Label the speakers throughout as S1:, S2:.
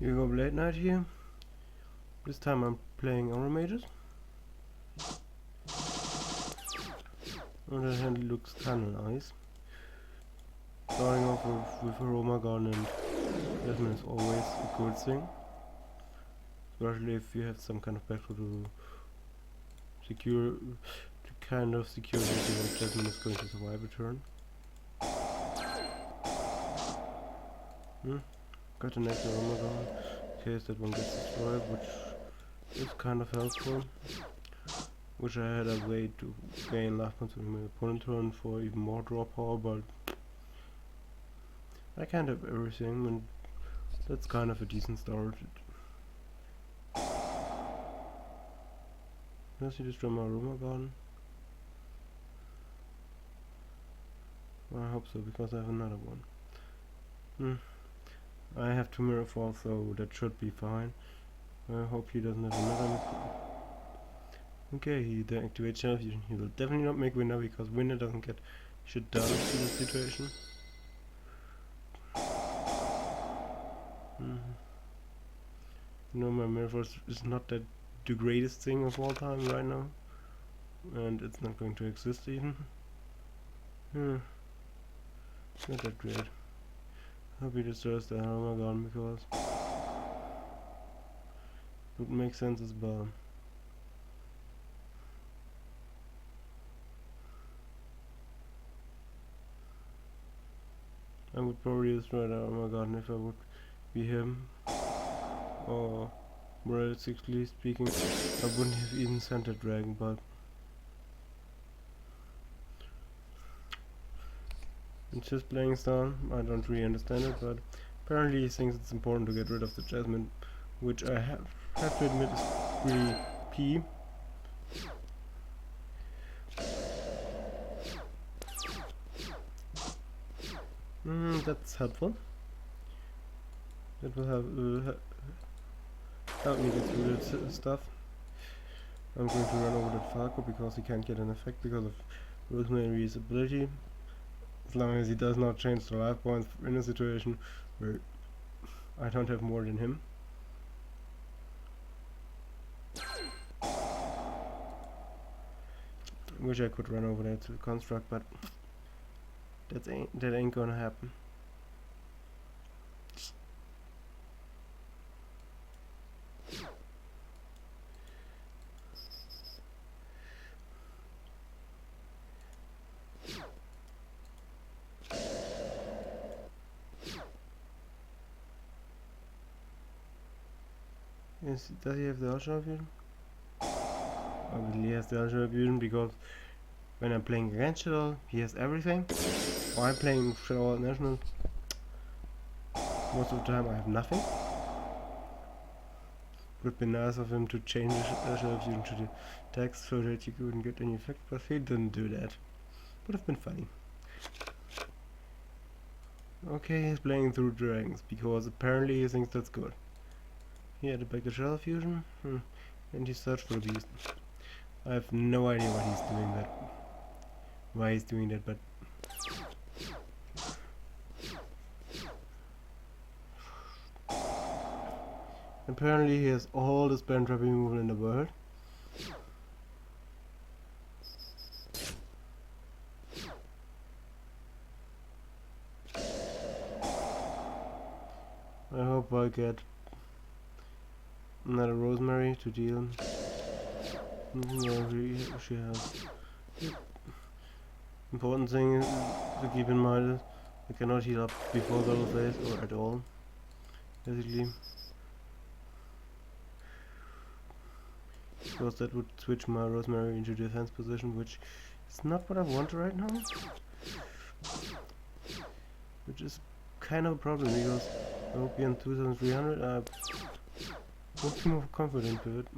S1: Here we go, Blade Knight here. This time I'm playing Aromages. On the other hand, it looks kinda nice. Starting off with Aromage and Jasmine is always a good thing. Especially if you have some kind of backthrow to secure, to kind of secure that your Jasmine is going to survive a turn. Got an extra Aromage in case that one gets destroyed, which is kind of helpful. Wish I had a way to gain life points with my opponent turn for even more draw power, but I can't have everything, and that's kind of a decent start. Does he destroy my Aroma Garden? Well, I hope so, because I have another one. I have 2 Mirror Falls, so that should be fine. I hope he doesn't have another. Okay, he then activates Shadow Fusion. He will definitely not make winner, because winner doesn't get shit done in this situation. You know, my Mirror Force is not that the greatest thing of all time right now, and it's not going to exist even. Not that great. Hope he destroys the Aroma Garden, because it would make sense as well. I would probably destroy the Aroma Garden if I would be him, or realistically speaking, I wouldn't have even sent a dragon, but it's just playing style. I don't really understand it, but apparently he thinks it's important to get rid of the Jasmine, which I have to admit is pretty P. That's helpful. That will help me get through that stuff. I'm going to run over that Falco because he can't get an effect because of Rosemary's ability. As long as he does not change the life points in a situation where I don't have more than him. Wish I could run over that to the construct, but that ain't gonna happen. Yes, does he have the Ultra Fusion? Obviously he has the Ultra Fusion, because when I'm playing against Shaddoll, he has everything. While I'm playing Shaddoll National, most of the time I have nothing. Would be nice of him to change the Shaddoll Fusion to the text so that you couldn't get any effect, but he didn't do that. Would have been funny. Okay, he's playing through dragons, because apparently he thinks that's good. He added back the Shaddoll Fusion, and he searched for a beast. I have no idea why he's doing that, but apparently he has all the spam trap removal in the world. I hope I get another Rosemary to deal. Yeah, she has. Important thing to keep in mind is I cannot heal up before double phase or at all, basically, because that would switch my Rosemary into defense position, which is not what I want right now, which is kind of a problem, because I hope on 2300 I would be more confident with it.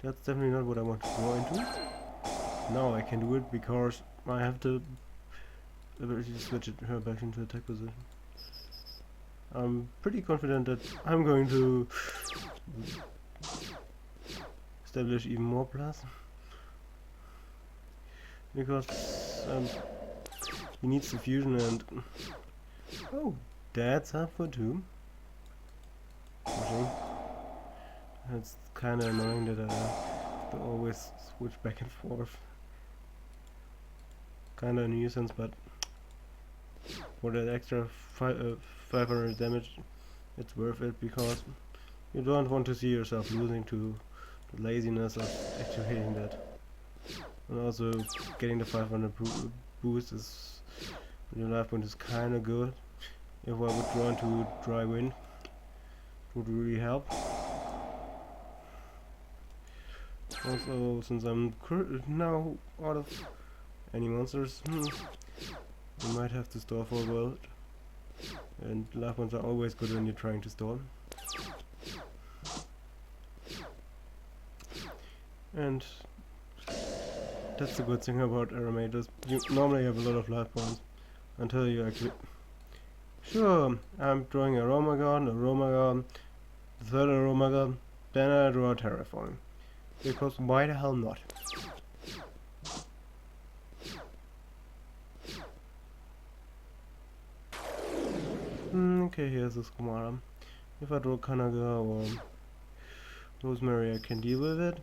S1: That's definitely not what I want to go into. Now I can do it because I have the ability to switch her back into attack position. I'm pretty confident that I'm going to establish even more plus, because he needs the fusion, and oh, that's helpful too. pushing. It's kinda annoying that I have to always switch back and forth. Kinda a nuisance, but for that extra 500 damage, it's worth it, because you don't want to see yourself losing to the laziness of activating that. And also getting the 500 boost is, your life point is kinda good. If I would draw into dry wind, it would really help. Also, since I'm now out of any monsters, you might have to store for a while. And life points are always good when you're trying to store. And that's the good thing about Aromage. You normally have a lot of life points until you actually... Sure, I'm drawing Aromage, the third Aromage, then I draw Terraforming. Because why the hell not? Okay, here's the Skumara. If I draw Kanaga or Rosemary, I can deal with it.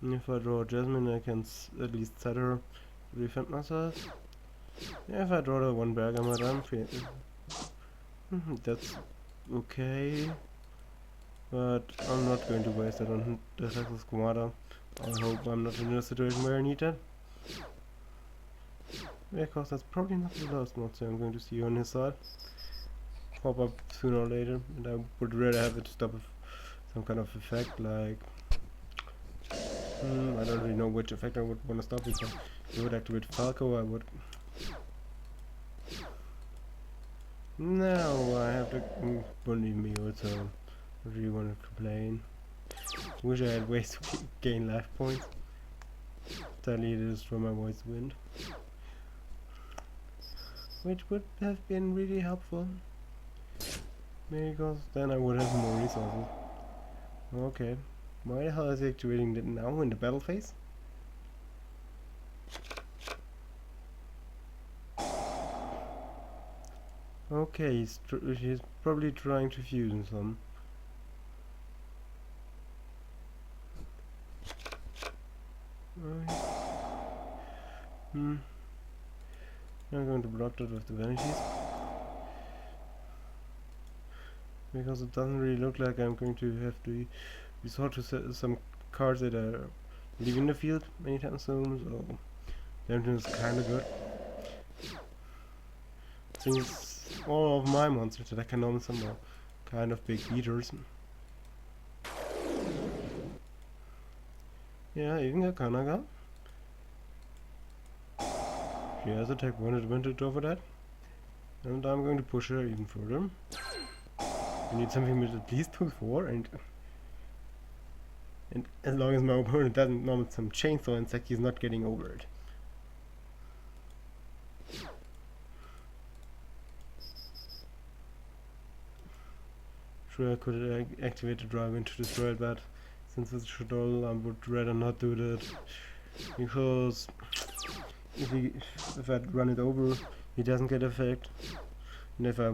S1: And if I draw Jasmine, I can at least set her to defend myself. Yeah, if I draw the one Bergamot, I'm free. That's okay. But I'm not going to waste it on the Texas Skumara. I hope I'm not in a situation where I need that. Because that's probably not the last monster I'm going to see on his side. Pop up sooner or later, and I would rather have it stop some kind of effect, like... I don't really know which effect I would want to stop, because if I would activate Falco, I would... Now I have to... believe me, also, I really want to complain. Wish I had ways to gain life points. Sadly, to destroy my voice wind. Which would have been really helpful. Because then I would have more resources. Okay. Why the hell is he activating it now in the battle phase? Okay, he's probably trying to fusion some. I'm going to block that with the vanities. Because it doesn't really look like I'm going to have to resort to some cards that are leaving the field anytime soon, so the Emptiness is kinda good. Since all of my monsters that I can normally summon are kind of big beaters. Yeah, even a Kanaga. She has attack 1 advantage over that. And I'm going to push her even further. I need something with at least 2-4, and as long as my opponent doesn't normal some chainsaw insect, he's not getting over it. Sure, I could activate the drive in to destroy it, but since it's Shaddoll, I would rather not do that, because if I run it over, he doesn't get effect, and if I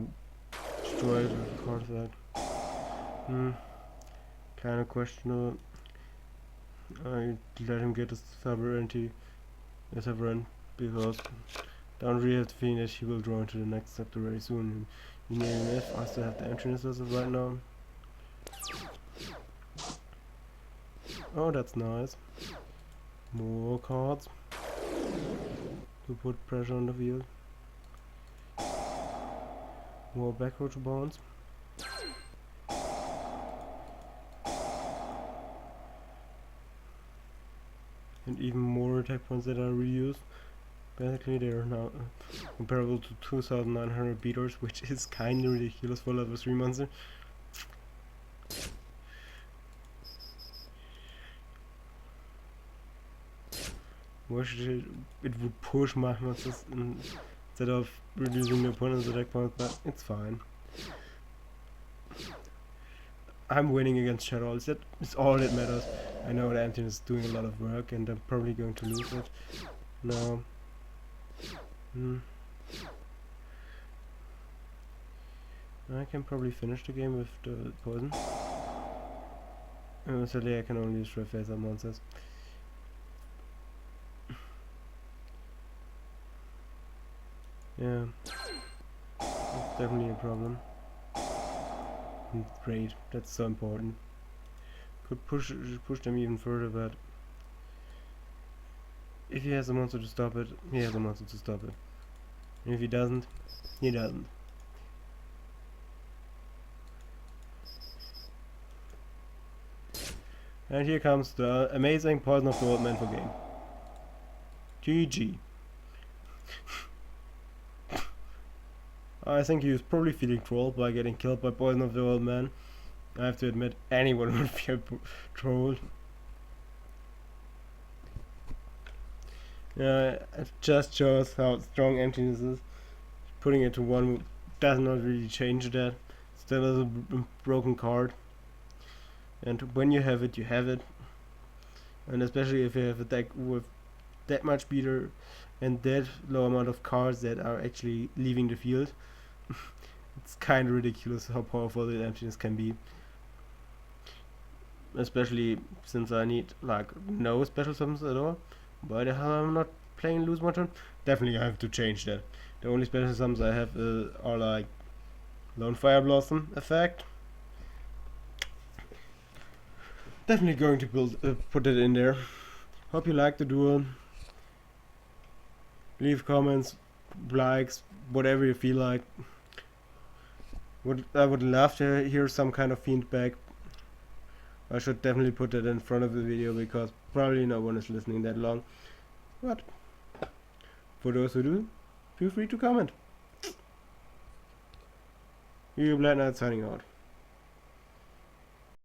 S1: destroy it with a card effect, kinda questionable. I let him get a sovereignty because I don't really have the feeling that he will draw into the next chapter very soon. In EMF, I still have the Emptiness as of right now. Oh, that's nice. More cards to put pressure on the field. More backroach bonds. And even more attack points that are reused. Basically, they are now comparable to 2,900 beaters, which is kinda ridiculous for level 3 monster. Wish it would push my monsters instead of reducing the opponent's attack points, but it's fine. I'm winning against Shaddoll. It's all that matters. I know the Emptiness is doing a lot of work, and I'm probably going to lose it. No. I can probably finish the game with the poison. Sadly I can only destroy face up monsters. Yeah, that's definitely a problem. Great, that's so important. Could push them even further, but if he has a monster to stop it, he has a monster to stop it. And if he doesn't, he doesn't. And here comes the amazing Poison of the Old Man for game. GG. I think he was probably feeling trolled by getting killed by Poison of the Old Man. I have to admit, anyone would feel trolled. Yeah, it just shows how strong Emptiness is. Putting it to 1 does not really change that. Still is a broken card. And when you have it, you have it. And especially if you have a deck with that much beater and that low amount of cards that are actually leaving the field. It's kind of ridiculous how powerful the Emptiness can be. Especially since I need like no special summons at all. Why the hell I'm not playing lose my turn? Definitely I have to change that. The only special summons I have are like Lone Fire Blossom effect. Definitely going to put it in there. Hope you liked the duel. Leave comments, likes, whatever you feel like. I would love to hear some kind of feedback. I should definitely put that in front of the video because probably no one is listening that long. But for those who do, feel free to comment. You Black Knight signing out.